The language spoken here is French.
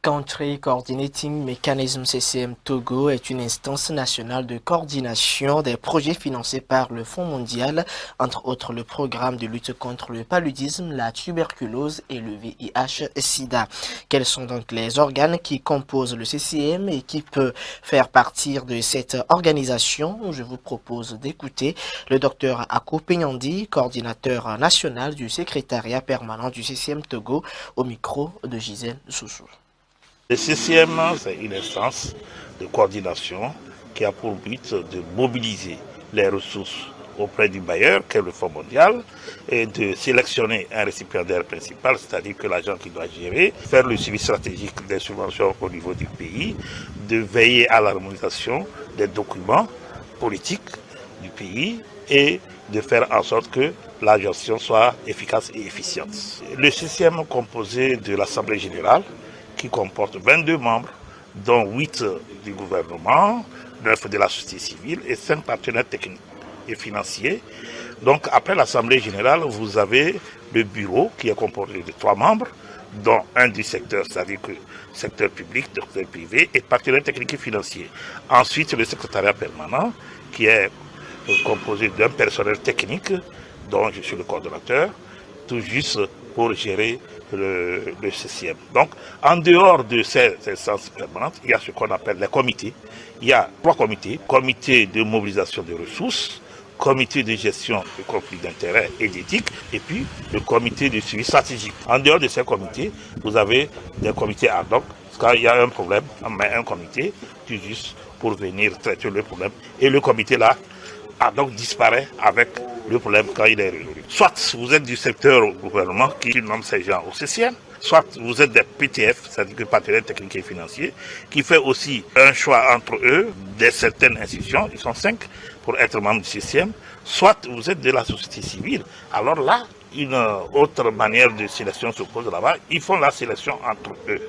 Country Coordinating Mechanism CCM Togo est une instance nationale de coordination des projets financés par le Fonds mondial, entre autres le programme de lutte contre le paludisme, la tuberculose et le VIH-Sida. Quels sont donc les organes qui composent le CCM et qui peut faire partie de cette organisation? Je vous propose d'écouter le docteur Ako Penyandi, coordinateur national du secrétariat permanent du CCM Togo, au micro de Gisèle Soussou. Le CCM, c'est une instance de coordination qui a pour but de mobiliser les ressources auprès du bailleur, qu'est le Fonds mondial, et de sélectionner un récipiendaire principal, c'est-à-dire que l'agent qui doit gérer, faire le suivi stratégique des subventions au niveau du pays, de veiller à l'harmonisation des documents politiques du pays et de faire en sorte que la gestion soit efficace et efficiente. Le CCM est composé de l'Assemblée générale, qui comporte 22 membres, dont 8 du gouvernement, 9 de la société civile et 5 partenaires techniques et financiers. Donc après l'Assemblée générale, vous avez le bureau qui est composé de 3 membres, dont un du secteur, c'est-à-dire que secteur public, secteur privé et partenaires techniques et financiers. Ensuite, le secrétariat permanent qui est composé d'un personnel technique, dont je suis le coordonnateur, tout juste pour gérer le CCM. Donc, en dehors de ces instances permanentes, il y a ce qu'on appelle les comités. Il y a 3 comités. Comité de mobilisation des ressources, comité de gestion des conflits d'intérêts et d'éthique, et puis le comité de suivi stratégique. En dehors de ces comités, vous avez des comités ad hoc. Quand il y a un problème, on met un comité tout juste pour venir traiter le problème. Et le comité là, ad hoc disparaît avec le problème quand il est résolu. Soit vous êtes du secteur au gouvernement qui nomme ces gens au CCM, soit vous êtes des PTF, c'est-à-dire que partenaires techniques et financiers, qui fait aussi un choix entre eux, de certaines institutions, ils sont 5 pour être membres du CCM, soit vous êtes de la société civile. Alors là, une autre manière de sélection se pose là-bas, ils font la sélection entre eux.